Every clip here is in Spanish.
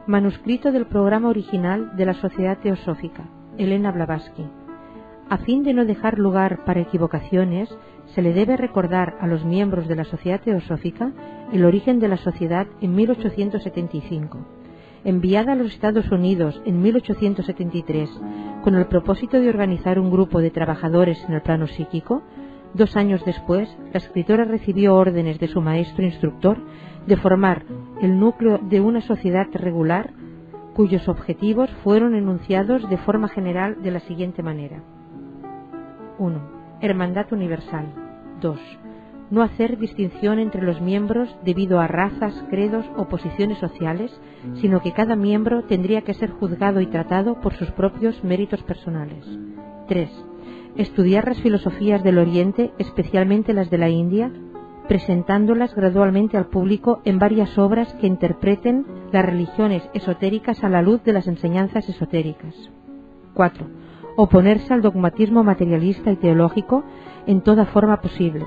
Manuscrito del programa original de la Sociedad Teosófica, Elena Blavatsky. A fin de no dejar lugar para equivocaciones, se le debe recordar a los miembros de la Sociedad Teosófica el origen de la sociedad en 1875. Enviada a los Estados Unidos en 1873 con el propósito de organizar un grupo de trabajadores en el plano psíquico, 2 años después la escritora recibió órdenes de su maestro instructor de formar el núcleo de una sociedad regular cuyos objetivos fueron enunciados de forma general de la siguiente manera. 1. Hermandad universal. 2. No hacer distinción entre los miembros debido a razas, credos o posiciones sociales, sino que cada miembro tendría que ser juzgado y tratado por sus propios méritos personales. 3. Estudiar las filosofías del Oriente, especialmente las de la India, presentándolas gradualmente al público en varias obras que interpreten las religiones esotéricas a la luz de las enseñanzas esotéricas. 4. Oponerse al dogmatismo materialista y teológico en toda forma posible,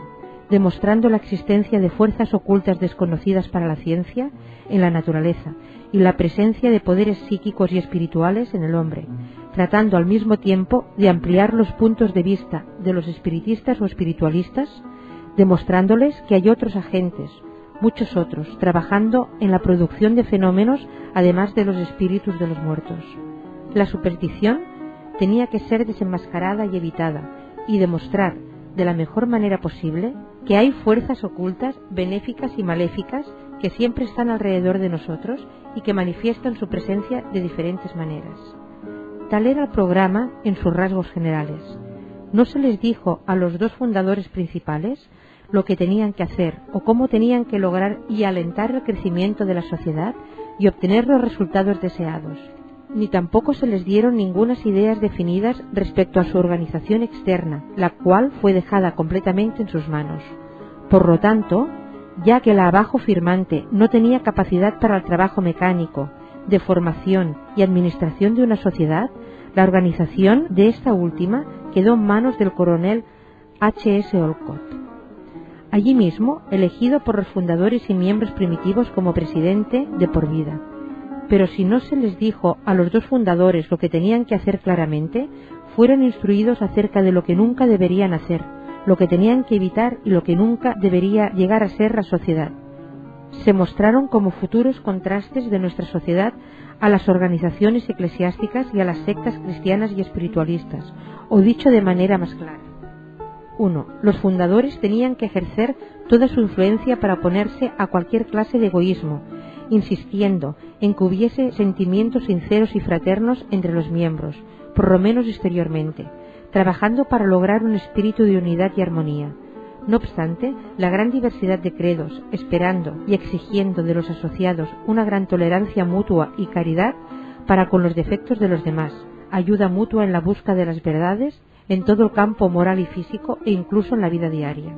demostrando la existencia de fuerzas ocultas desconocidas para la ciencia en la naturaleza y la presencia de poderes psíquicos y espirituales en el hombre, tratando al mismo tiempo de ampliar los puntos de vista de los espiritistas o espiritualistas, demostrándoles que hay otros agentes, muchos otros, trabajando en la producción de fenómenos además de los espíritus de los muertos. La superstición tenía que ser desenmascarada y evitada, y demostrar de la mejor manera posible que hay fuerzas ocultas, benéficas y maléficas que siempre están alrededor de nosotros y que manifiestan su presencia de diferentes maneras. Tal era el programa en sus rasgos generales. No se les dijo a los 2 fundadores principales lo que tenían que hacer o cómo tenían que lograr y alentar el crecimiento de la sociedad y obtener los resultados deseados, ni tampoco se les dieron ningunas ideas definidas respecto a su organización externa, la cual fue dejada completamente en sus manos. Por lo tanto, ya que la abajo firmante no tenía capacidad para el trabajo mecánico, de formación y administración de una sociedad, la organización de esta última quedó en manos del coronel H.S. Olcott. Allí mismo, elegido por los fundadores y miembros primitivos como presidente de por vida. Pero si no se les dijo a los 2 fundadores lo que tenían que hacer claramente, fueron instruidos acerca de lo que nunca deberían hacer, lo que tenían que evitar y lo que nunca debería llegar a ser la sociedad. Se mostraron como futuros contrastes de nuestra sociedad a las organizaciones eclesiásticas y a las sectas cristianas y espiritualistas, o dicho de manera más clara. 1. Los fundadores tenían que ejercer toda su influencia para oponerse a cualquier clase de egoísmo, insistiendo en que hubiese sentimientos sinceros y fraternos entre los miembros, por lo menos exteriormente, trabajando para lograr un espíritu de unidad y armonía. No obstante, la gran diversidad de credos, esperando y exigiendo de los asociados una gran tolerancia mutua y caridad para con los defectos de los demás, ayuda mutua en la busca de las verdades en todo el campo moral y físico e incluso en la vida diaria.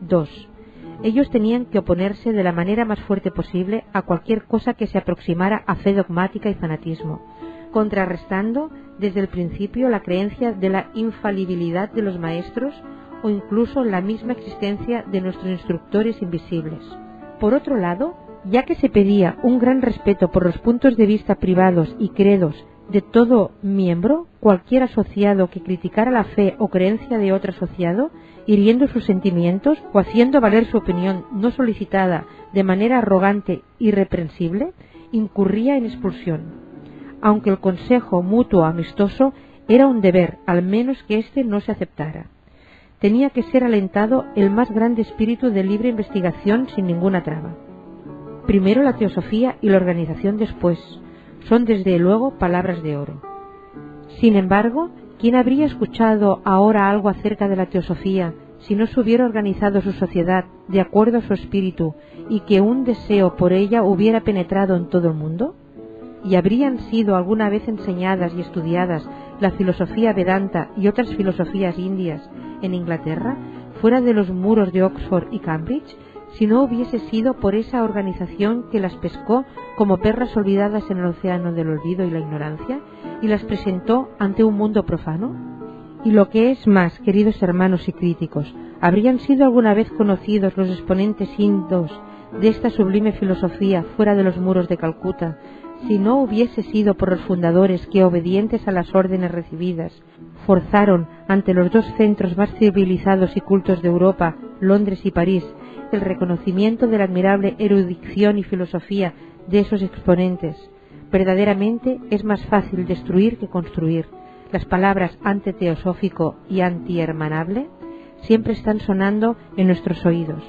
2. Ellos tenían que oponerse de la manera más fuerte posible a cualquier cosa que se aproximara a fe dogmática y fanatismo, contrarrestando desde el principio la creencia de la infalibilidad de los maestros o incluso la misma existencia de nuestros instructores invisibles. Por otro lado, ya que se pedía un gran respeto por los puntos de vista privados y credos de todo miembro, cualquier asociado que criticara la fe o creencia de otro asociado, hiriendo sus sentimientos o haciendo valer su opinión no solicitada de manera arrogante y irreprensible, incurría en expulsión. Aunque el consejo mutuo amistoso era un deber, al menos que éste no se aceptara. Tenía que ser alentado el más grande espíritu de libre investigación sin ninguna traba. Primero la teosofía y la organización después. Son desde luego palabras de oro. Sin embargo, ¿quién habría escuchado ahora algo acerca de la teosofía si no se hubiera organizado su sociedad de acuerdo a su espíritu y que un deseo por ella hubiera penetrado en todo el mundo? ¿Y habrían sido alguna vez enseñadas y estudiadas la filosofía Vedanta y otras filosofías indias en Inglaterra, fuera de los muros de Oxford y Cambridge, si no hubiese sido por esa organización que las pescó como perras olvidadas en el océano del olvido y la ignorancia y las presentó ante un mundo profano? Y lo que es más, queridos hermanos y críticos, ¿habrían sido alguna vez conocidos los exponentes indios de esta sublime filosofía fuera de los muros de Calcuta, Si no hubiese sido por los fundadores que, obedientes a las órdenes recibidas, forzaron ante los dos centros más civilizados y cultos de Europa, Londres y París, el reconocimiento de la admirable erudición y filosofía de esos exponentes, verdaderamente es más fácil destruir que construir. Las palabras anti-teosófico y anti-hermanable siempre están sonando en nuestros oídos.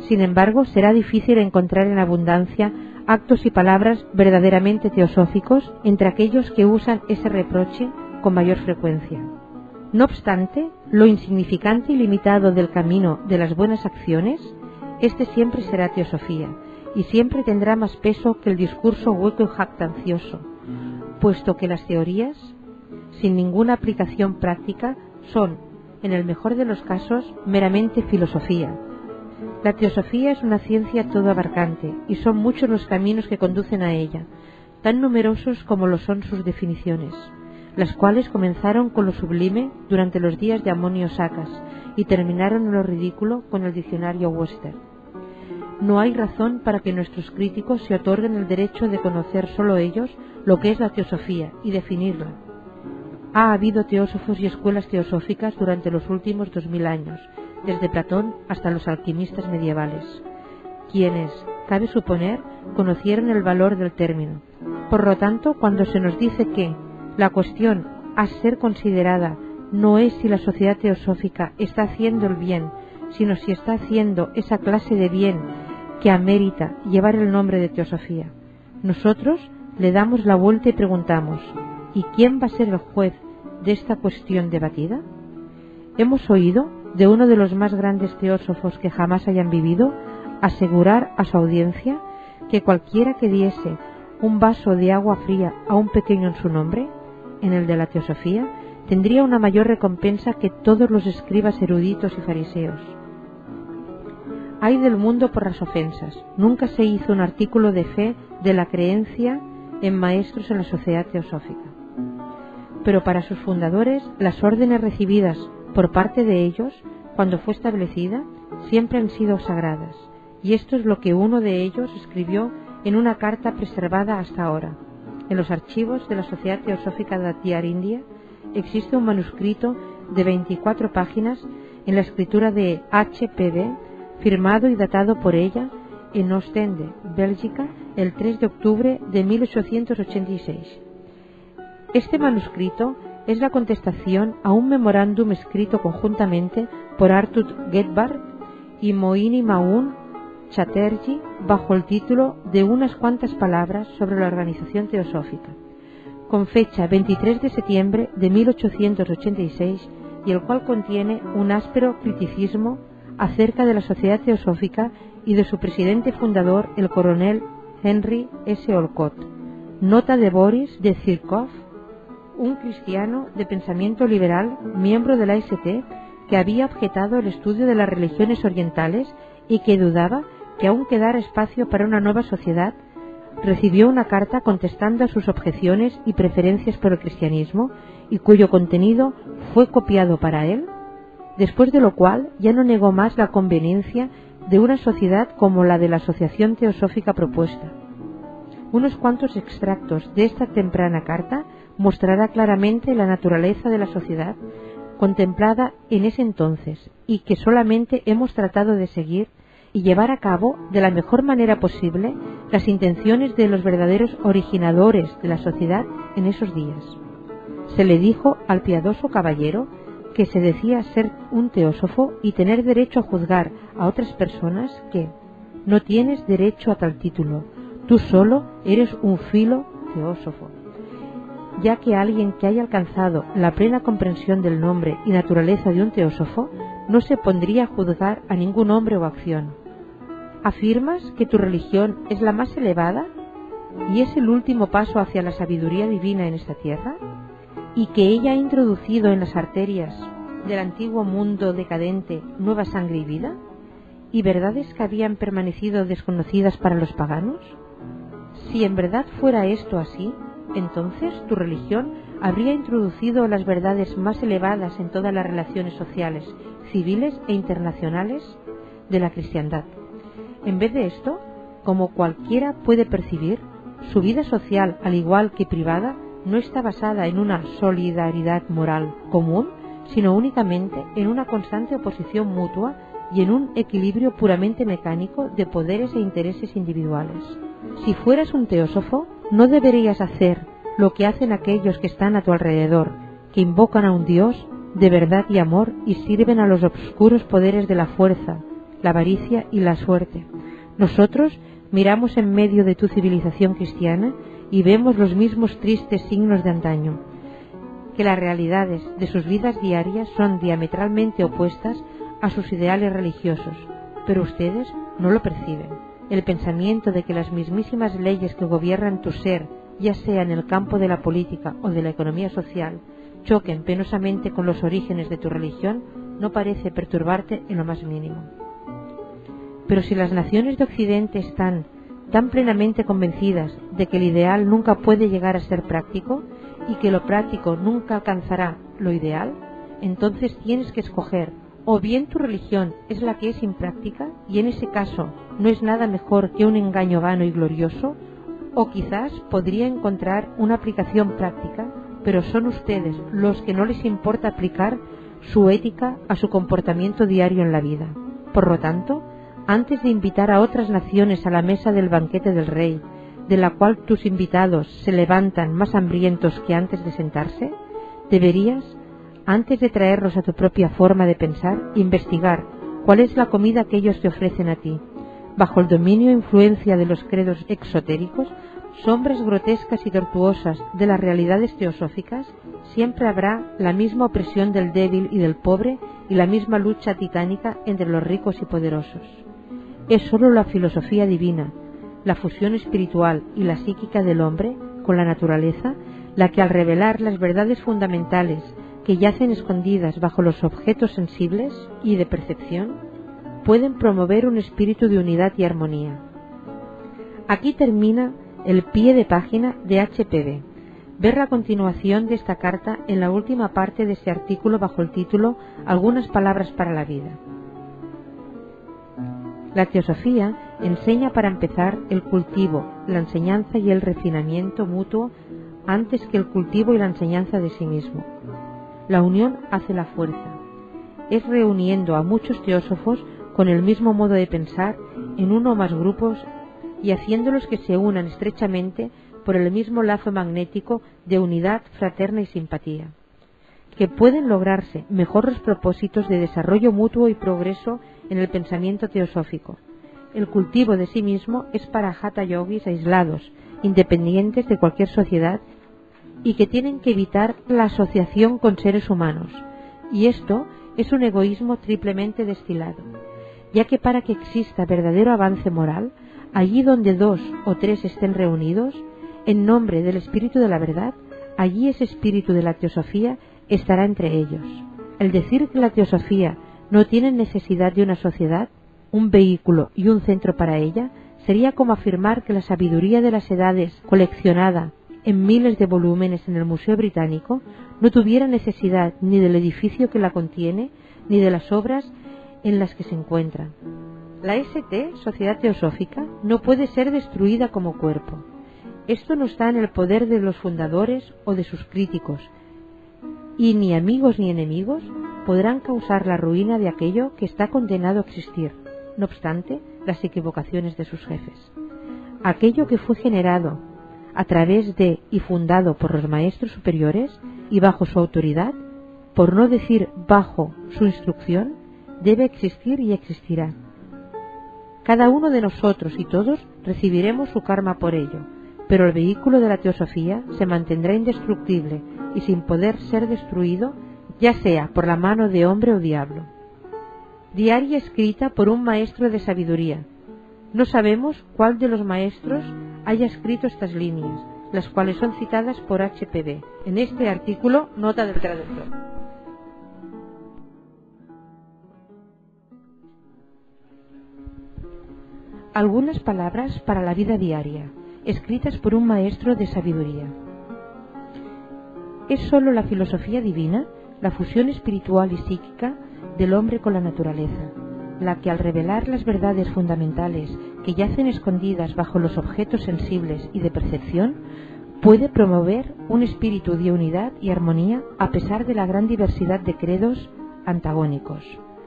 Sin embargo, será difícil encontrar en abundancia actos y palabras verdaderamente teosóficos entre aquellos que usan ese reproche con mayor frecuencia. No obstante, lo insignificante y limitado del camino de las buenas acciones, este siempre será teosofía, y siempre tendrá más peso que el discurso hueco y jactancioso, puesto que las teorías, sin ninguna aplicación práctica, son, en el mejor de los casos, meramente filosofía. La teosofía es una ciencia todo abarcante, y son muchos los caminos que conducen a ella, tan numerosos como lo son sus definiciones, las cuales comenzaron con lo sublime durante los días de Amonio Sacas y terminaron en lo ridículo con el diccionario Webster. No hay razón para que nuestros críticos se otorguen el derecho de conocer solo ellos lo que es la teosofía y definirla. Ha habido teósofos y escuelas teosóficas durante los últimos 2000 años, desde Platón hasta los alquimistas medievales, quienes, cabe suponer, conocieron el valor del término. Por lo tanto, cuando se nos dice que la cuestión a ser considerada no es si la sociedad teosófica está haciendo el bien, sino si está haciendo esa clase de bien que amerita llevar el nombre de teosofía, nosotros le damos la vuelta y preguntamos: ¿y quién va a ser el juez de esta cuestión debatida? Hemos oído de uno de los más grandes teósofos que jamás hayan vivido asegurar a su audiencia que cualquiera que diese un vaso de agua fría a un pequeño en su nombre, en el de la teosofía, tendría una mayor recompensa que todos los escribas eruditos y fariseos. Ay del mundo por las ofensas. Nunca se hizo un artículo de fe de la creencia en maestros en la sociedad teosófica. Pero para sus fundadores, las órdenes recibidas por parte de ellos, cuando fue establecida, siempre han sido sagradas. Y esto es lo que uno de ellos escribió en una carta preservada hasta ahora. En los archivos de la Sociedad Teosófica de Tiar India existe un manuscrito de 24 páginas en la escritura de H.P.B., firmado y datado por ella en Ostende, Bélgica, el 3 de octubre de 1886. Este manuscrito es la contestación a un memorándum escrito conjuntamente por Arthur Gedbart y Moini Maun Chatterjee bajo el título de unas cuantas palabras sobre la organización teosófica, con fecha 23 de septiembre de 1886, y el cual contiene un áspero criticismo acerca de la sociedad teosófica y de su presidente fundador, el coronel Henry S. Olcott. Nota de Boris de Zirkov, un cristiano de pensamiento liberal, miembro de la St., que había objetado el estudio de las religiones orientales y que dudaba que aún quedara espacio para una nueva sociedad, recibió una carta contestando a sus objeciones y preferencias por el cristianismo, y cuyo contenido fue copiado para él, después de lo cual ya no negó más la conveniencia de una sociedad como la de la Asociación Teosófica propuesta. Unos cuantos extractos de esta temprana carta mostrará claramente la naturaleza de la sociedad contemplada en ese entonces, y que solamente hemos tratado de seguir y llevar a cabo de la mejor manera posible las intenciones de los verdaderos originadores de la sociedad en esos días. Se le dijo al piadoso caballero que se decía ser un teósofo y tener derecho a juzgar a otras personas que no tienes derecho a tal título, tú solo eres un filo teósofo, ya que alguien que haya alcanzado la plena comprensión del nombre y naturaleza de un teósofo no se pondría a juzgar a ningún hombre o acción. ¿Afirmas que tu religión es la más elevada y es el último paso hacia la sabiduría divina en esta tierra? ¿Y que ella ha introducido en las arterias del antiguo mundo decadente nueva sangre y vida? ¿Y verdades que habían permanecido desconocidas para los paganos? Si en verdad fuera esto así, entonces tu religión habría introducido las verdades más elevadas en todas las relaciones sociales, civiles e internacionales de la cristiandad. En vez de esto, como cualquiera puede percibir, Su vida social, al igual que privada, no está basada en una solidaridad moral común, sino únicamente en una constante oposición mutua y en un equilibrio puramente mecánico de poderes e intereses individuales. Si fueras un teósofo, no deberías hacer lo que hacen aquellos que están a tu alrededor, que invocan a un Dios de verdad y amor y sirven a los obscuros poderes de la fuerza, la avaricia y la suerte. Nosotros miramos en medio de tu civilización cristiana y vemos los mismos tristes signos de antaño, que las realidades de sus vidas diarias son diametralmente opuestas a sus ideales religiosos, pero ustedes no lo perciben. El pensamiento de que las mismísimas leyes que gobiernan tu ser, ya sea en el campo de la política o de la economía social, choquen penosamente con los orígenes de tu religión, no parece perturbarte en lo más mínimo. Pero si las naciones de Occidente están tan plenamente convencidas de que el ideal nunca puede llegar a ser práctico y que lo práctico nunca alcanzará lo ideal, entonces tienes que escoger: o bien tu religión es la que es impráctica y en ese caso no es nada mejor que un engaño vano y glorioso, o quizás podría encontrar una aplicación práctica, pero son ustedes los que no les importa aplicar su ética a su comportamiento diario en la vida. Por lo tanto, antes de invitar a otras naciones a la mesa del banquete del rey, de la cual tus invitados se levantan más hambrientos que antes de sentarse, deberías, antes de traerlos a tu propia forma de pensar, investigar cuál es la comida que ellos te ofrecen a ti. Bajo el dominio e influencia de los credos exotéricos, sombras grotescas y tortuosas de las realidades teosóficas, siempre habrá la misma opresión del débil y del pobre y la misma lucha titánica entre los ricos y poderosos. Es sólo la filosofía divina, la fusión espiritual y la psíquica del hombre con la naturaleza, la que al revelar las verdades fundamentales que yacen escondidas bajo los objetos sensibles y de percepción, pueden promover un espíritu de unidad y armonía. Aquí termina el pie de página de HPV. Ver la continuación de esta carta en la última parte de este artículo bajo el título Algunas palabras para la vida. La teosofía enseña para empezar el cultivo, la enseñanza y el refinamiento mutuo antes que el cultivo y la enseñanza de sí mismo. La unión hace la fuerza. Es reuniendo a muchos teósofos con el mismo modo de pensar en uno o más grupos y haciéndolos que se unan estrechamente por el mismo lazo magnético de unidad fraterna y simpatía, que pueden lograrse mejor los propósitos de desarrollo mutuo y progreso en el pensamiento teosófico. El cultivo de sí mismo es para hatha yogis aislados, independientes de cualquier sociedad y que tienen que evitar la asociación con seres humanos, y esto es un egoísmo triplemente destilado, ya que para que exista verdadero avance moral, allí donde 2 o 3 estén reunidos, en nombre del espíritu de la verdad, allí ese espíritu de la teosofía estará entre ellos. El decir que la teosofía no tiene necesidad de una sociedad, un vehículo y un centro para ella, sería como afirmar que la sabiduría de las edades coleccionada en miles de volúmenes en el Museo Británico no tuviera necesidad ni del edificio que la contiene, ni de las obras en las que se encuentran. La ST, Sociedad Teosófica, no puede ser destruida como cuerpo. Esto no está en el poder de los fundadores o de sus críticos, y ni amigos ni enemigos podrán causar la ruina de aquello que está condenado a existir, no obstante las equivocaciones de sus jefes. Aquello que fue generado a través de y fundado por los maestros superiores y bajo su autoridad, por no decir bajo su instrucción, debe existir y existirá. Cada uno de nosotros y todos recibiremos su karma por ello, pero el vehículo de la teosofía se mantendrá indestructible y sin poder ser destruido, ya sea por la mano de hombre o diablo. Diaria escrita por un maestro de sabiduría. No sabemos cuál de los maestros haya escrito estas líneas, las cuales son citadas por HPV. En este artículo, nota del traductor. Algunas palabras para la vida diaria, escritas por un maestro de sabiduría. Es sólo la filosofía divina, la fusión espiritual y psíquica del hombre con la naturaleza, la que al revelar las verdades fundamentales que yacen escondidas bajo los objetos sensibles y de percepción, puede promover un espíritu de unidad y armonía a pesar de la gran diversidad de credos antagónicos.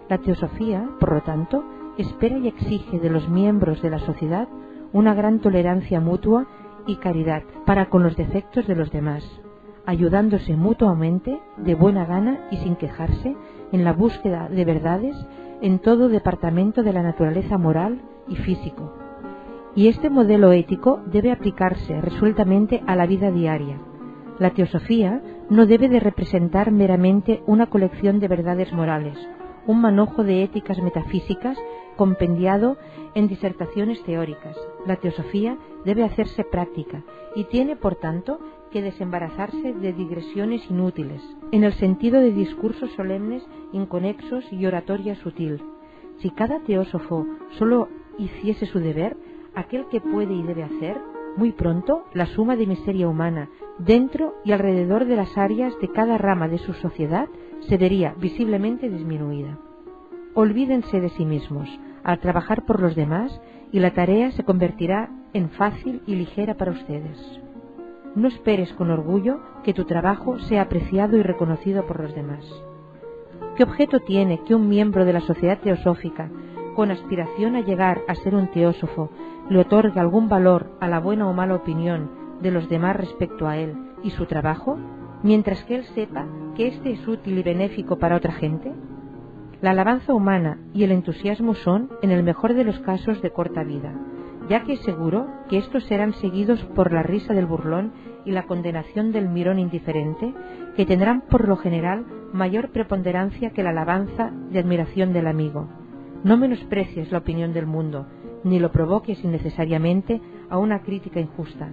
La teosofía, por lo tanto, espera y exige de los miembros de la sociedad una gran tolerancia mutua y caridad para con los defectos de los demás, ayudándose mutuamente de buena gana y sin quejarse en la búsqueda de verdades en todo departamento de la naturaleza moral y físico. Y este modelo ético debe aplicarse resueltamente a la vida diaria. La teosofía no debe de representar meramente una colección de verdades morales, un manojo de éticas metafísicas compendiado en disertaciones teóricas. La teosofía debe hacerse práctica y tiene, por tanto, que desembarazarse de digresiones inútiles, en el sentido de discursos solemnes, inconexos y oratoria sutil. Si cada teósofo solo hiciese su deber, aquel que puede y debe hacer, muy pronto la suma de miseria humana dentro y alrededor de las áreas de cada rama de su sociedad se vería visiblemente disminuida. Olvídense de sí mismos al trabajar por los demás y la tarea se convertirá en fácil y ligera para ustedes. No esperes con orgullo que tu trabajo sea apreciado y reconocido por los demás. ¿Qué objeto tiene que un miembro de la sociedad teosófica, con aspiración a llegar a ser un teósofo, le otorgue algún valor a la buena o mala opinión de los demás respecto a él y su trabajo, mientras que él sepa que éste es útil y benéfico para otra gente? La alabanza humana y el entusiasmo son, en el mejor de los casos, de corta vida, ya que es seguro que estos serán seguidos por la risa del burlón y la condenación del mirón indiferente, que tendrán por lo general mayor preponderancia que la alabanza de admiración del amigo. No menosprecies la opinión del mundo, ni lo provoques innecesariamente a una crítica injusta.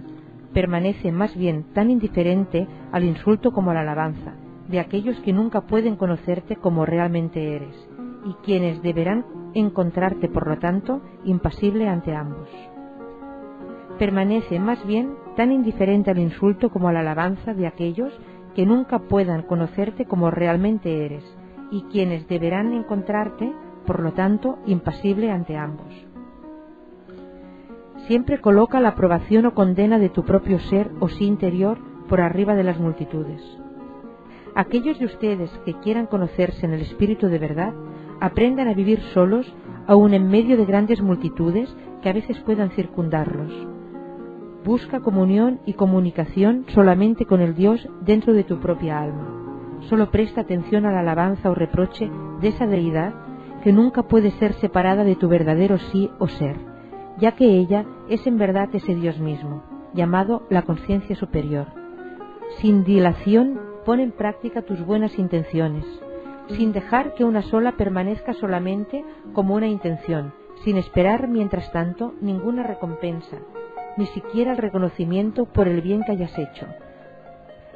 Permanece más bien tan indiferente al insulto como a la alabanza, de aquellos que nunca pueden conocerte como realmente eres, y quienes deberán encontrarte, por lo tanto, impasible ante ambos. Permanece más bien tan indiferente al insulto como a la alabanza de aquellos que nunca puedan conocerte como realmente eres, y quienes deberán encontrarte, por lo tanto, impasible ante ambos. Siempre coloca la aprobación o condena de tu propio ser o sí interior por arriba de las multitudes. Aquellos de ustedes que quieran conocerse en el espíritu de verdad, aprendan a vivir solos, aun en medio de grandes multitudes que a veces puedan circundarlos. Busca comunión y comunicación solamente con el Dios dentro de tu propia alma. Solo presta atención a la alabanza o reproche de esa deidad que nunca puede ser separada de tu verdadero sí o ser, ya que ella es en verdad ese Dios mismo, llamado la conciencia superior. Sin dilación, pon en práctica tus buenas intenciones, sin dejar que una sola permanezca solamente como una intención, sin esperar mientras tanto ninguna recompensa, ni siquiera el reconocimiento por el bien que hayas hecho.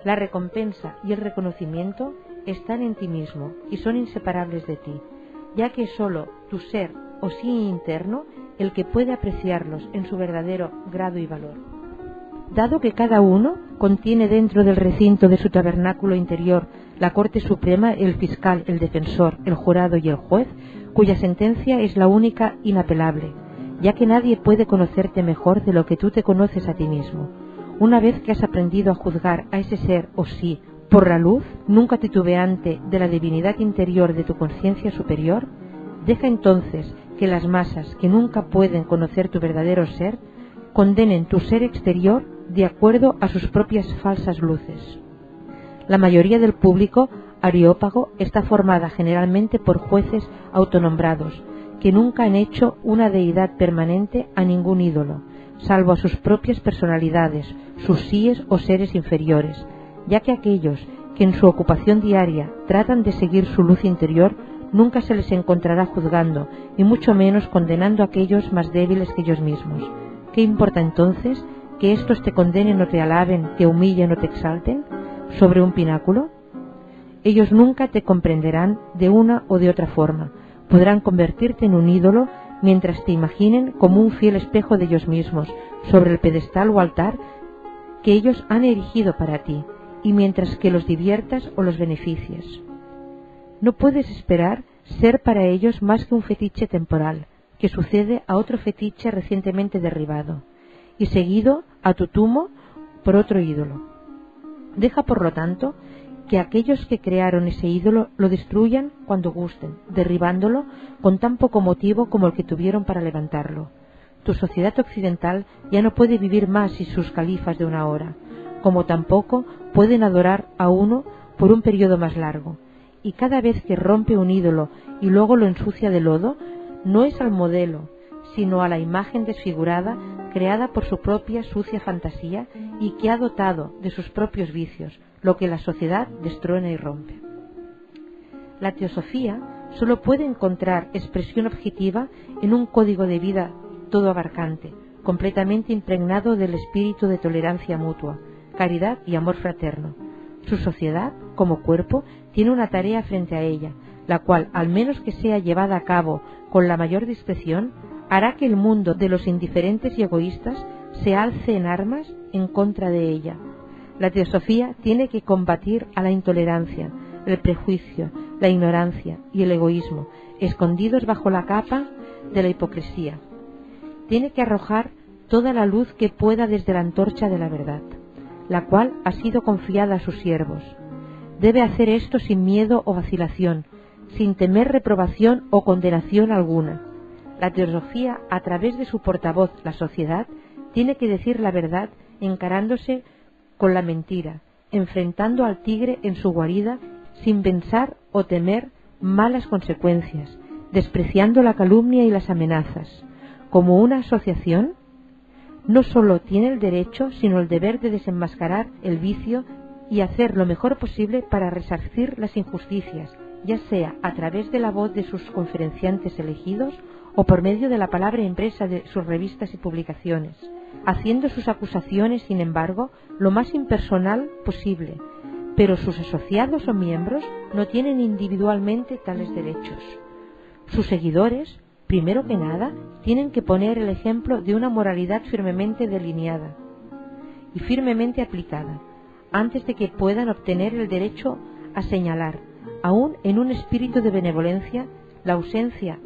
La recompensa y el reconocimiento están en ti mismo y son inseparables de ti, ya que es sólo tu ser o sí interno el que puede apreciarlos en su verdadero grado y valor. Dado que cada uno contiene dentro del recinto de su tabernáculo interior la Corte Suprema, el fiscal, el defensor, el jurado y el juez, cuya sentencia es la única inapelable, ya que nadie puede conocerte mejor de lo que tú te conoces a ti mismo. Una vez que has aprendido a juzgar a ese ser o sí por la luz, nunca titubeante, de la divinidad interior de tu conciencia superior, deja entonces que las masas, que nunca pueden conocer tu verdadero ser, condenen tu ser exterior de acuerdo a sus propias falsas luces. La mayoría del público areópago está formada generalmente por jueces autonombrados, que nunca han hecho una deidad permanente a ningún ídolo, salvo a sus propias personalidades, sus síes o seres inferiores, ya que aquellos que en su ocupación diaria tratan de seguir su luz interior nunca se les encontrará juzgando, y mucho menos condenando a aquellos más débiles que ellos mismos. ¿Qué importa entonces que éstos te condenen o te alaben, te humillen o te exalten sobre un pináculo? Ellos nunca te comprenderán de una o de otra forma. Podrán convertirte en un ídolo mientras te imaginen como un fiel espejo de ellos mismos sobre el pedestal o altar que ellos han erigido para ti, y mientras que los diviertas o los beneficies. No puedes esperar ser para ellos más que un fetiche temporal, que sucede a otro fetiche recientemente derribado, y seguido a tutumo por otro ídolo. Deja, por lo tanto, que aquellos que crearon ese ídolo lo destruyan cuando gusten, derribándolo con tan poco motivo como el que tuvieron para levantarlo. Tu sociedad occidental ya no puede vivir más sin sus califas de una hora, como tampoco pueden adorar a uno por un periodo más largo, y cada vez que rompe un ídolo y luego lo ensucia de lodo, no es al modelo, sino a la imagen desfigurada creada por su propia sucia fantasía y que ha dotado de sus propios vicios, lo que la sociedad destruena y rompe. La teosofía solo puede encontrar expresión objetiva en un código de vida todo abarcante, completamente impregnado del espíritu de tolerancia mutua, caridad y amor fraterno. Su sociedad, como cuerpo, tiene una tarea frente a ella, la cual, al menos que sea llevada a cabo con la mayor discreción, hará que el mundo de los indiferentes y egoístas se alce en armas en contra de ella. La teosofía tiene que combatir a la intolerancia, el prejuicio, la ignorancia y el egoísmo, escondidos bajo la capa de la hipocresía. Tiene que arrojar toda la luz que pueda desde la antorcha de la verdad, la cual ha sido confiada a sus siervos. Debe hacer esto sin miedo o vacilación, sin temer reprobación o condenación alguna. La teosofía, a través de su portavoz, la sociedad, tiene que decir la verdad encarándose con la mentira, enfrentando al tigre en su guarida sin pensar o temer malas consecuencias, despreciando la calumnia y las amenazas. Como una asociación, no solo tiene el derecho, sino el deber de desenmascarar el vicio y hacer lo mejor posible para resarcir las injusticias, ya sea a través de la voz de sus conferenciantes elegidos o por medio de la palabra impresa de sus revistas y publicaciones, haciendo sus acusaciones, sin embargo, lo más impersonal posible, pero sus asociados o miembros no tienen individualmente tales derechos. Sus seguidores, primero que nada, tienen que poner el ejemplo de una moralidad firmemente delineada y firmemente aplicada, antes de que puedan obtener el derecho a señalar, aún en un espíritu de benevolencia, la ausencia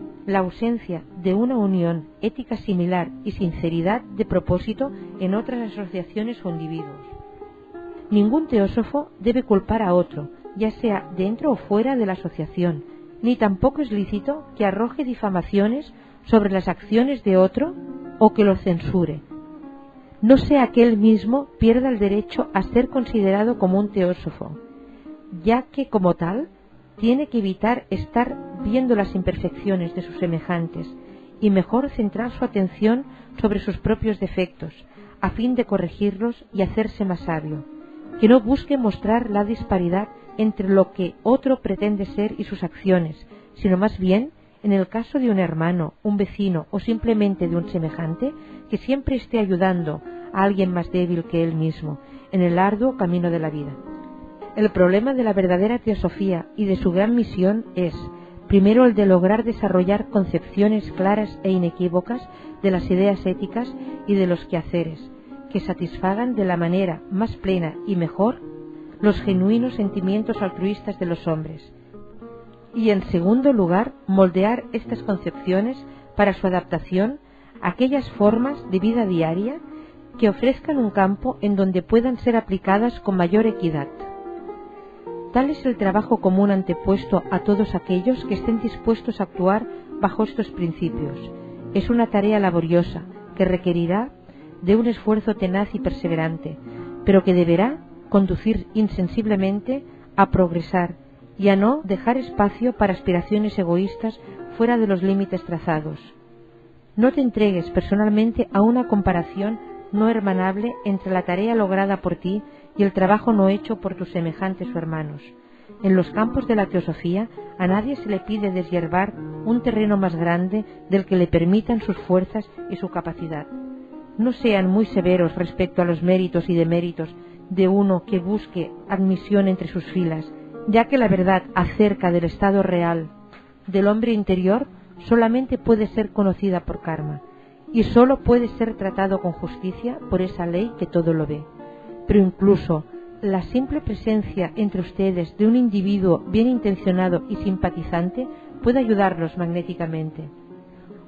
de una unión ética similar y sinceridad de propósito en otras asociaciones o individuos. Ningún teósofo debe culpar a otro, ya sea dentro o fuera de la asociación, ni tampoco es lícito que arroje difamaciones sobre las acciones de otro o que lo censure. No sea que él mismo pierda el derecho a ser considerado como un teósofo, ya que como tal tiene que evitar estar viendo las imperfecciones de sus semejantes y mejor centrar su atención sobre sus propios defectos, a fin de corregirlos y hacerse más sabio, que no busque mostrar la disparidad entre lo que otro pretende ser y sus acciones, sino más bien, en el caso de un hermano, un vecino o simplemente de un semejante, que siempre esté ayudando a alguien más débil que él mismo en el arduo camino de la vida. El problema de la verdadera teosofía y de su gran misión es, primero, el de lograr desarrollar concepciones claras e inequívocas de las ideas éticas y de los quehaceres, que satisfagan de la manera más plena y mejor los genuinos sentimientos altruistas de los hombres, y en segundo lugar, moldear estas concepciones para su adaptación a aquellas formas de vida diaria que ofrezcan un campo en donde puedan ser aplicadas con mayor equidad. Tal es el trabajo común antepuesto a todos aquellos que estén dispuestos a actuar bajo estos principios. Es una tarea laboriosa que requerirá de un esfuerzo tenaz y perseverante, pero que deberá conducir insensiblemente a progresar y a no dejar espacio para aspiraciones egoístas fuera de los límites trazados. No te entregues personalmente a una comparación no hermanable entre la tarea lograda por ti y el trabajo no hecho por tus semejantes o hermanos. En los campos de la teosofía a nadie se le pide deshiervar un terreno más grande del que le permitan sus fuerzas y su capacidad. No sean muy severos respecto a los méritos y deméritos de uno que busque admisión entre sus filas, ya que la verdad acerca del estado real del hombre interior solamente puede ser conocida por karma, y solo puede ser tratado con justicia por esa ley que todo lo ve. Pero incluso la simple presencia entre ustedes de un individuo bien intencionado y simpatizante puede ayudarlos magnéticamente.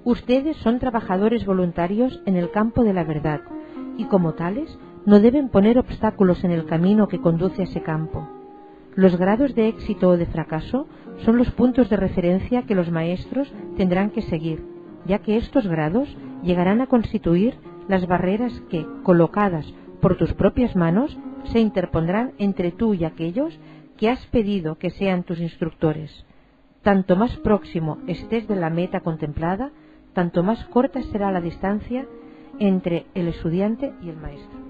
Ustedes son trabajadores voluntarios en el campo de la verdad y como tales no deben poner obstáculos en el camino que conduce a ese campo. Los grados de éxito o de fracaso son los puntos de referencia que los maestros tendrán que seguir, ya que estos grados llegarán a constituir las barreras que, colocadas por tus propias manos, se interpondrán entre tú y aquellos que has pedido que sean tus instructores. Tanto más próximo estés de la meta contemplada, tanto más corta será la distancia entre el estudiante y el maestro.